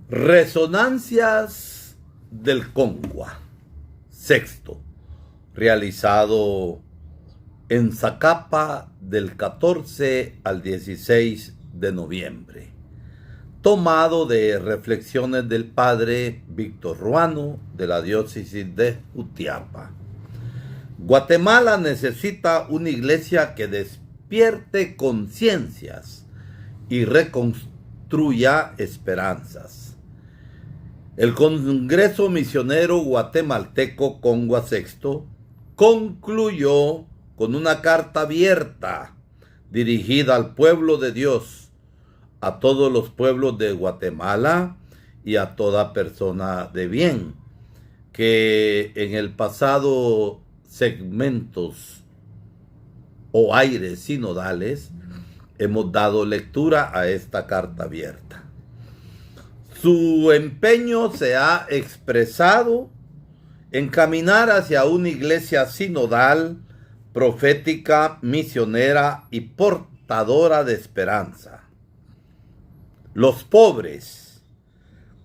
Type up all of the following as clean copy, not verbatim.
Resonancias del Congua, sexto, realizado en Zacapa del 14 al 16 de noviembre, tomado de reflexiones del padre Víctor Ruano de la diócesis de Jutiapa. Guatemala necesita una iglesia que despierte conciencias y reconstruya esperanzas. El Congreso Misionero Guatemalteco Congua Sexto concluyó con una carta abierta dirigida al pueblo de Dios, a todos los pueblos de Guatemala y a toda persona de bien, que en el pasado segmentos o aires sinodales hemos dado lectura a esta carta abierta. Su empeño se ha expresado en caminar hacia una iglesia sinodal, profética, misionera y portadora de esperanza. Los pobres,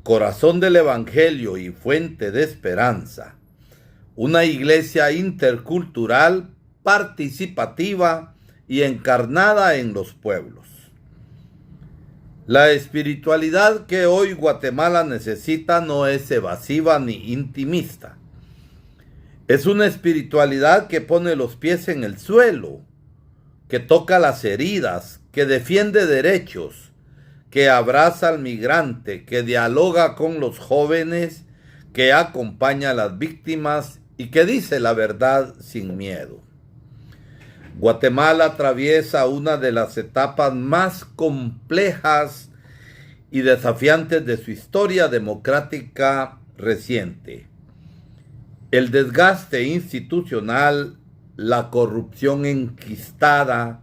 corazón del evangelio y fuente de esperanza. Una iglesia intercultural, participativa y encarnada en los pueblos. La espiritualidad que hoy Guatemala necesita no es evasiva ni intimista. Es una espiritualidad que pone los pies en el suelo, que toca las heridas, que defiende derechos, que abraza al migrante, que dialoga con los jóvenes, que acompaña a las víctimas y que dice la verdad sin miedo. Guatemala atraviesa una de las etapas más complejas y desafiantes de su historia democrática reciente. El desgaste institucional, la corrupción enquistada,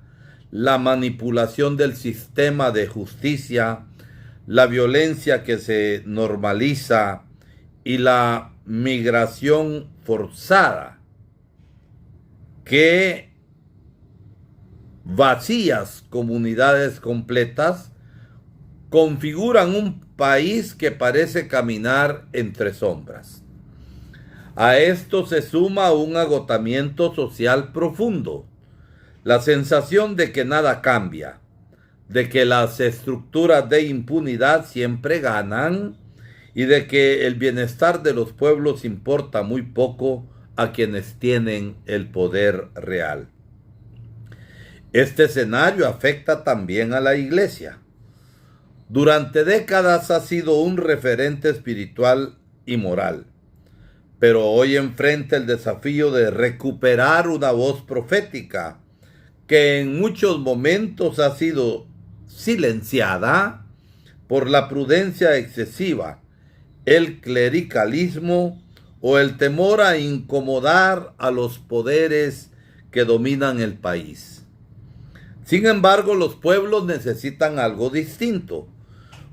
la manipulación del sistema de justicia, la violencia que se normaliza y la migración forzada que vacías comunidades completas configuran un país que parece caminar entre sombras. A esto se suma un agotamiento social profundo, la sensación de que nada cambia, de que las estructuras de impunidad siempre ganan y de que el bienestar de los pueblos importa muy poco a quienes tienen el poder real. Este escenario afecta también a la iglesia. Durante décadas ha sido un referente espiritual y moral, pero hoy enfrenta el desafío de recuperar una voz profética que en muchos momentos ha sido silenciada por la prudencia excesiva, el clericalismo o el temor a incomodar a los poderes que dominan el país. Sin embargo, los pueblos necesitan algo distinto.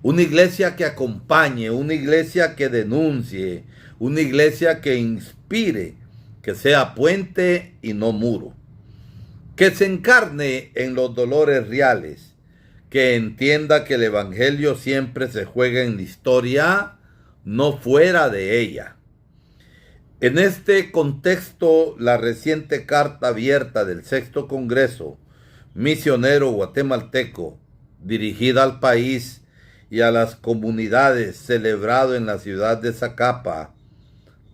Una iglesia que acompañe, una iglesia que denuncie, una iglesia que inspire, que sea puente y no muro. Que se encarne en los dolores reales, que entienda que el evangelio siempre se juega en la historia, no fuera de ella. En este contexto, la reciente carta abierta del Sexto Congreso Misionero Guatemalteco, dirigida al país y a las comunidades, celebrado en la ciudad de Zacapa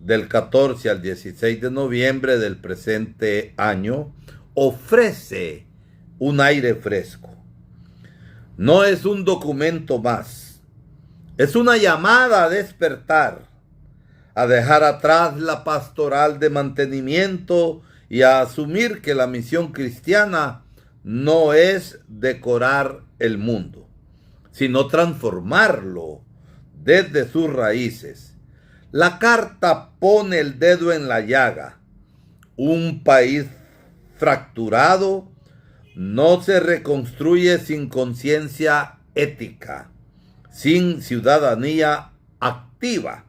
del 14 al 16 de noviembre del presente año, ofrece un aire fresco. No es un documento más, es una llamada a despertar, a dejar atrás la pastoral de mantenimiento y a asumir que la misión cristiana no es decorar el mundo, sino transformarlo desde sus raíces. La carta pone el dedo en la llaga. Un país fracturado no se reconstruye sin conciencia ética, sin ciudadanía activa,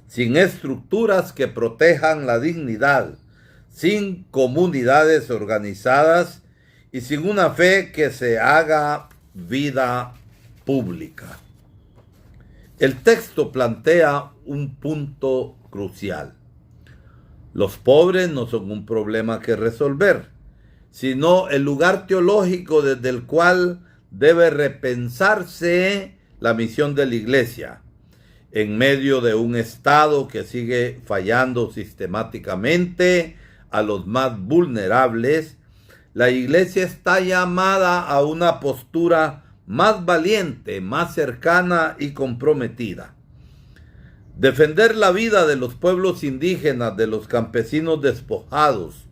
sin estructuras que protejan la dignidad, sin comunidades organizadas y sin una fe que se haga vida pública. El texto plantea un punto crucial. Los pobres no son un problema que resolver, sino el lugar teológico desde el cual debe repensarse la misión de la Iglesia. En medio de un Estado que sigue fallando sistemáticamente a los más vulnerables, la Iglesia está llamada a una postura más valiente, más cercana y comprometida. Defender la vida de los pueblos indígenas, de los campesinos despojados,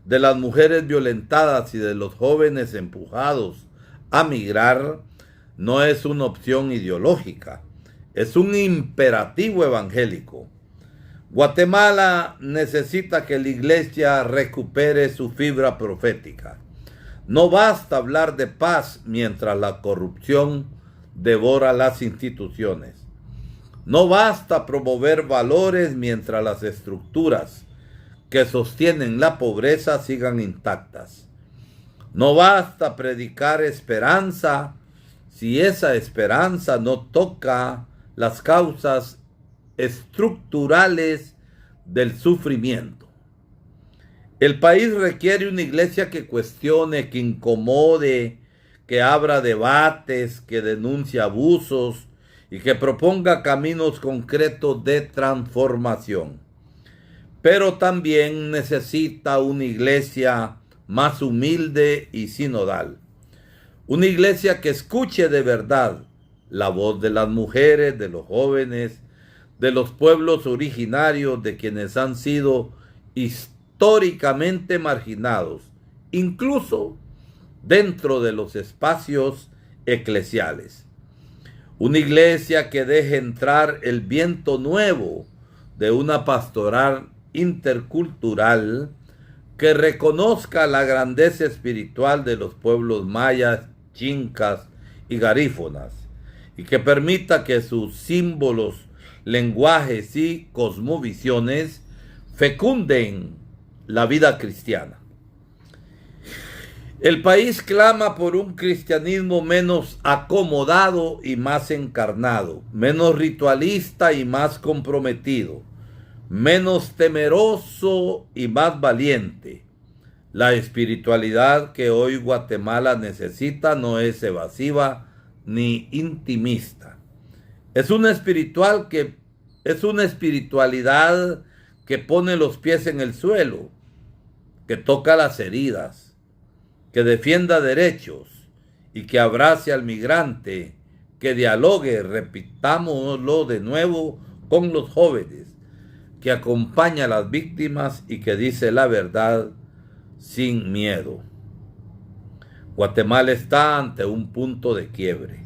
de las mujeres violentadas y de los jóvenes empujados a migrar no es una opción ideológica, es un imperativo evangélico. Guatemala necesita que la Iglesia recupere su fibra profética. No basta hablar de paz mientras la corrupción devora las instituciones. No basta promover valores mientras las estructuras que sostienen la pobreza sigan intactas. No basta predicar esperanza si esa esperanza no toca las causas estructurales del sufrimiento. El país requiere una iglesia que cuestione, que incomode, que abra debates, que denuncie abusos y que proponga caminos concretos de transformación. Pero también necesita una iglesia más humilde y sinodal. Una iglesia que escuche de verdad la voz de las mujeres, de los jóvenes, de los pueblos originarios, de quienes han sido históricamente marginados, incluso dentro de los espacios eclesiales. Una iglesia que deje entrar el viento nuevo de una pastoral intercultural que reconozca la grandeza espiritual de los pueblos mayas, chincas y garífonas, y que permita que sus símbolos, lenguajes y cosmovisiones fecunden la vida cristiana. El país clama por un cristianismo menos acomodado y más encarnado, menos ritualista y más comprometido, menos temeroso y más valiente. La espiritualidad que hoy Guatemala necesita no es evasiva ni intimista. Es una espiritualidad que pone los pies en el suelo, que toca las heridas, que defienda derechos y que abrace al migrante, que dialogue, repitámoslo de nuevo, con los jóvenes, que acompaña a las víctimas y que dice la verdad sin miedo. Guatemala está ante un punto de quiebre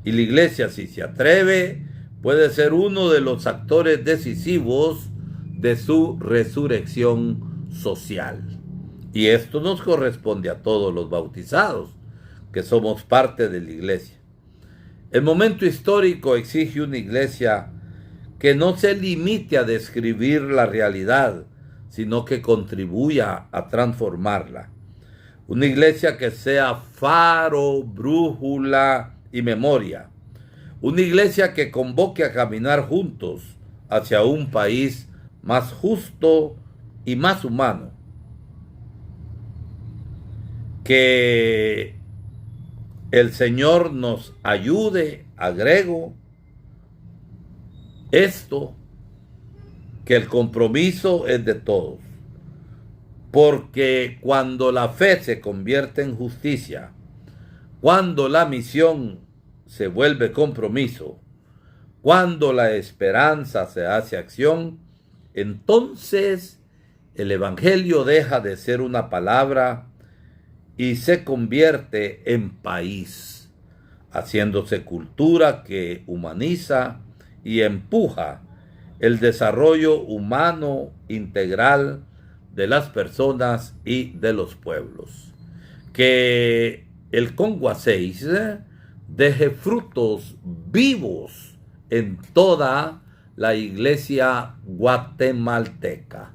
y la iglesia, si se atreve, puede ser uno de los actores decisivos de su resurrección social. Y esto nos corresponde a todos los bautizados, que somos parte de la iglesia. El momento histórico exige una iglesia que no se limite a describir la realidad, sino que contribuya a transformarla. Una iglesia que sea faro, brújula y memoria. Una iglesia que convoque a caminar juntos hacia un país más justo y más humano. Que el Señor nos ayude, agrego esto, que el compromiso es de todos. Porque cuando la fe se convierte en justicia, cuando la misión se vuelve compromiso, cuando la esperanza se hace acción, entonces el Evangelio deja de ser una palabra y se convierte en país, haciéndose cultura que humaniza y empuja el desarrollo humano integral de las personas y de los pueblos. Que el Congua 6 deje frutos vivos en toda la iglesia guatemalteca.